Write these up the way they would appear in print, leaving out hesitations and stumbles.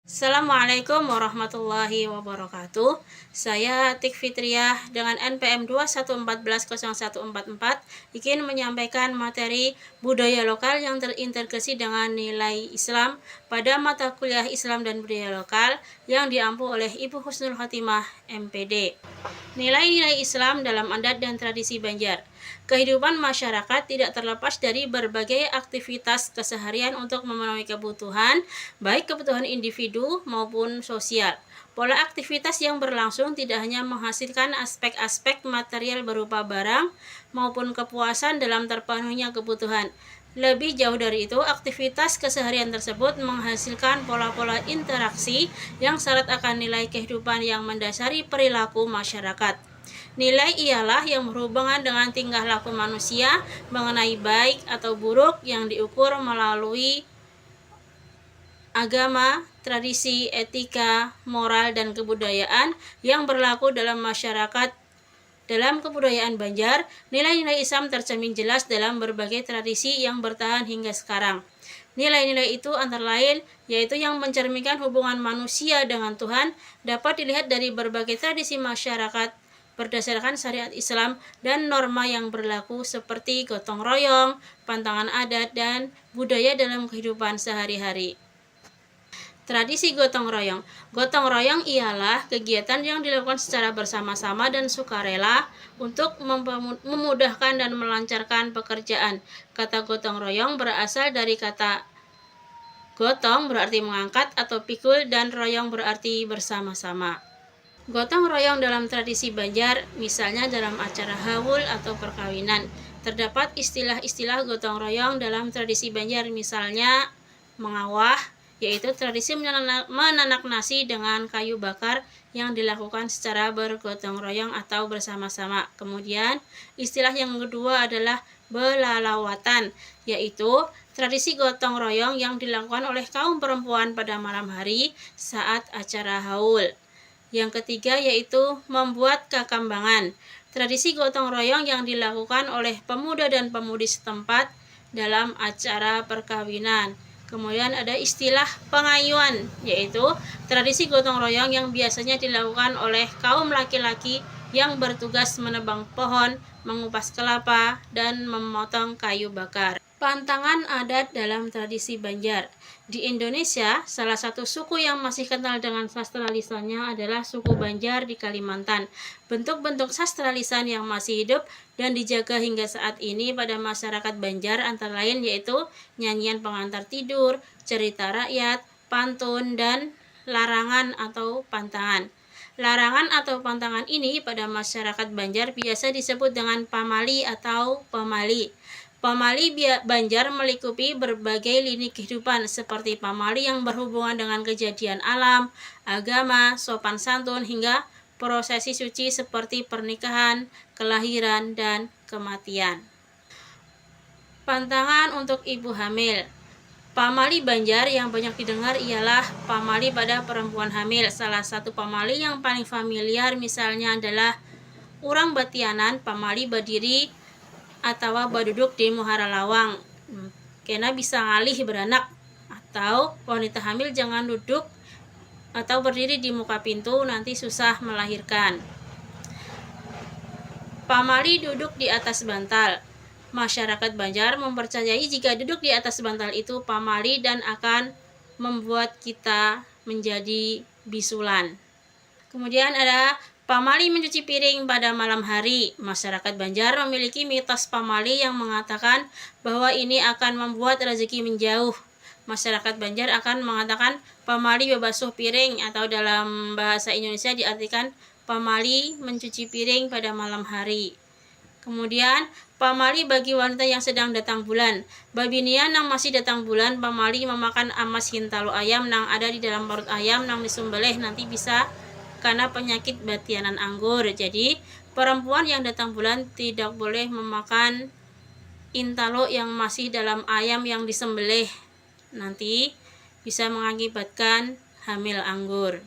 Assalamualaikum warahmatullahi wabarakatuh. Saya Atik Fitriah dengan NPM 2141014 ingin menyampaikan materi budaya lokal yang terintegrasi dengan nilai Islam pada mata kuliah Islam dan budaya lokal yang diampu oleh Ibu Husnul Khotimah MPD. Nilai-nilai Islam dalam adat dan tradisi Banjar. Kehidupan masyarakat tidak terlepas dari berbagai aktivitas keseharian untuk memenuhi kebutuhan, baik kebutuhan individu maupun sosial. Pola aktivitas yang berlangsung tidak hanya menghasilkan aspek-aspek material berupa barang maupun kepuasan dalam terpenuhinya kebutuhan. Lebih jauh dari itu, aktivitas keseharian tersebut menghasilkan pola-pola interaksi yang syarat akan nilai kehidupan yang mendasari perilaku masyarakat. Nilai ialah yang berhubungan dengan tingkah laku manusia mengenai baik atau buruk yang diukur melalui agama, tradisi, etika, moral, dan kebudayaan yang berlaku dalam masyarakat. Dalam kebudayaan Banjar, nilai-nilai Islam tercermin jelas dalam berbagai tradisi yang bertahan hingga sekarang. Nilai-nilai itu antara lain yaitu yang mencerminkan hubungan manusia dengan Tuhan dapat dilihat dari berbagai tradisi masyarakat berdasarkan syariat Islam dan norma yang berlaku seperti gotong royong, pantangan adat, dan budaya dalam kehidupan sehari-hari. Tradisi gotong royong. Gotong royong ialah kegiatan yang dilakukan secara bersama-sama dan sukarela untuk memudahkan dan melancarkan pekerjaan. Kata gotong royong berasal dari kata gotong berarti mengangkat atau pikul dan royong berarti bersama-sama. Gotong royong dalam tradisi Banjar, misalnya dalam acara haul atau perkawinan. Terdapat istilah-istilah gotong royong dalam tradisi Banjar, misalnya mengawah, yaitu tradisi menanak nasi dengan kayu bakar yang dilakukan secara bergotong royong atau bersama-sama. Kemudian, istilah yang kedua adalah belalawatan, yaitu tradisi gotong royong yang dilakukan oleh kaum perempuan pada malam hari saat acara haul. Yang ketiga yaitu membuat kakambangan. Tradisi gotong royong yang dilakukan oleh pemuda dan pemudi setempat dalam acara perkawinan. Kemudian ada istilah pengayuan, yaitu tradisi gotong royong yang biasanya dilakukan oleh kaum laki-laki yang bertugas menebang pohon, mengupas kelapa, dan memotong kayu bakar. Pantangan adat dalam tradisi Banjar. Di Indonesia, salah satu suku yang masih kental dengan sastra lisannya adalah suku Banjar di Kalimantan. Bentuk-bentuk sastra lisan yang masih hidup dan dijaga hingga saat ini pada masyarakat Banjar antara lain yaitu nyanyian pengantar tidur, cerita rakyat, pantun, dan larangan atau pantangan. Larangan atau pantangan ini pada masyarakat Banjar biasa disebut dengan pamali atau pemali. Pamali Banjar melingkupi berbagai lini kehidupan seperti pamali yang berhubungan dengan kejadian alam, agama, sopan santun, hingga prosesi suci seperti pernikahan, kelahiran, dan kematian. Pantangan untuk ibu hamil. Pamali Banjar yang banyak didengar ialah pamali pada perempuan hamil. Salah satu pamali yang paling familiar misalnya adalah urang batianan, pamali berdiri atau baduduk di muhara lawang. Kena bisa ngalih beranak, atau wanita hamil jangan duduk atau berdiri di muka pintu, nanti susah melahirkan. Pamali duduk di atas bantal. Masyarakat Banjar mempercayai jika duduk di atas bantal itu pamali dan akan membuat kita menjadi bisulan. Kemudian ada pamali mencuci piring pada malam hari. Masyarakat Banjar memiliki mitos pamali yang mengatakan bahwa ini akan membuat rezeki menjauh. Masyarakat Banjar akan mengatakan pamali membasuh piring atau dalam bahasa Indonesia diartikan pamali mencuci piring pada malam hari. Kemudian pamali bagi wanita yang sedang datang bulan. Babinian yang masih datang bulan, pamali memakan amas hintalu ayam yang ada di dalam perut ayam yang disembelih nanti bisa karena penyakit batianan anggur. Jadi perempuan yang datang bulan tidak boleh memakan intalo yang masih dalam ayam yang disembelih, nanti bisa mengakibatkan hamil anggur.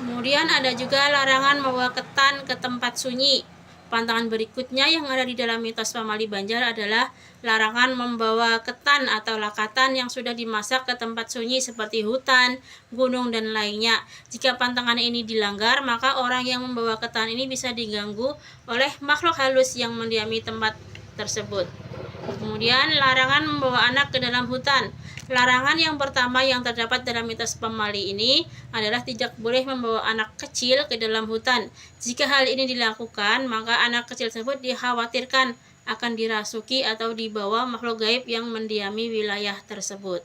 Kemudian ada juga larangan membawa ketan ke tempat sunyi. Pantangan berikutnya yang ada di dalam mitos pamali Banjar adalah larangan membawa ketan atau lakatan yang sudah dimasak ke tempat sunyi seperti hutan, gunung, dan lainnya. Jika pantangan ini dilanggar, maka orang yang membawa ketan ini bisa diganggu oleh makhluk halus yang mendiami tempat tersebut. Kemudian larangan membawa anak ke dalam hutan. Larangan yang pertama yang terdapat dalam mitos pamali ini adalah tidak boleh membawa anak kecil ke dalam hutan. Jika hal ini dilakukan, maka anak kecil tersebut dikhawatirkan akan dirasuki atau dibawa makhluk gaib yang mendiami wilayah tersebut.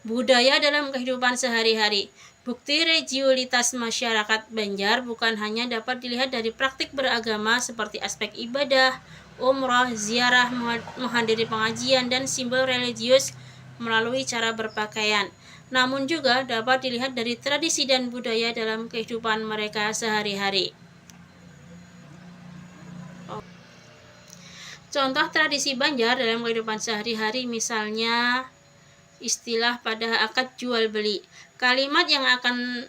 Budaya dalam kehidupan sehari-hari. Bukti religiulitas masyarakat Banjar bukan hanya dapat dilihat dari praktik beragama seperti aspek ibadah, umrah, ziarah, menghadiri pengajian, dan simbol religius melalui cara berpakaian, namun juga dapat dilihat dari tradisi dan budaya dalam kehidupan mereka sehari-hari. Contoh tradisi Banjar dalam kehidupan sehari-hari misalnya istilah pada akad jual beli. Kalimat yang akan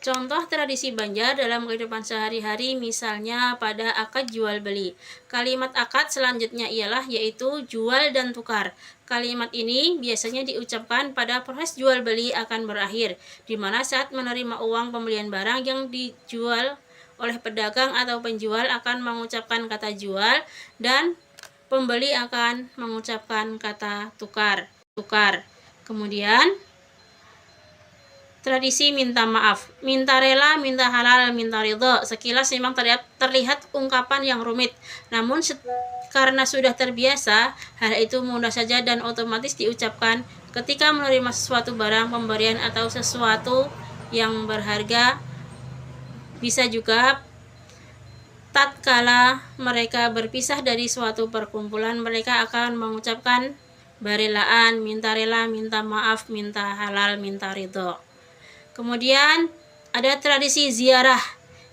Contoh tradisi Banjar dalam kehidupan sehari-hari misalnya pada akad jual beli. Kalimat akad selanjutnya yaitu jual dan tukar. Kalimat ini biasanya diucapkan pada proses jual beli akan berakhir, di mana saat menerima uang pembelian barang yang dijual oleh pedagang atau penjual akan mengucapkan kata jual dan pembeli akan mengucapkan kata tukar. Kemudian tradisi minta maaf, minta rela, minta halal, minta ridho. Sekilas memang terlihat ungkapan yang rumit, namun karena sudah terbiasa, hal itu mudah saja dan otomatis diucapkan ketika menerima sesuatu barang pemberian atau sesuatu yang berharga. Bisa juga tatkala mereka berpisah dari suatu perkumpulan, mereka akan mengucapkan barelaan, minta rela, minta maaf, minta halal, minta ridho. Kemudian ada tradisi ziarah.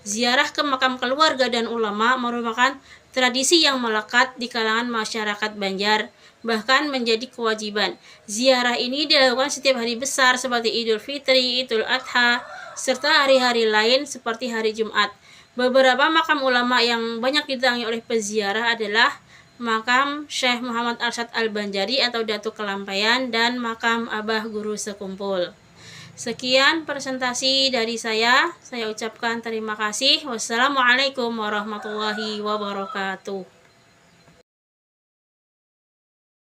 Ziarah ke makam keluarga dan ulama merupakan tradisi yang melekat di kalangan masyarakat Banjar, bahkan menjadi kewajiban. Ziarah ini dilakukan setiap hari besar seperti Idul Fitri, Idul Adha, serta hari-hari lain seperti hari Jumat. Beberapa makam ulama yang banyak didatangi oleh peziarah adalah makam Syekh Muhammad Arsyad Al-Banjari atau Datuk Kelampaian dan makam Abah Guru Sekumpul. Sekian presentasi dari saya ucapkan terima kasih. Wassalamualaikum warahmatullahi wabarakatuh.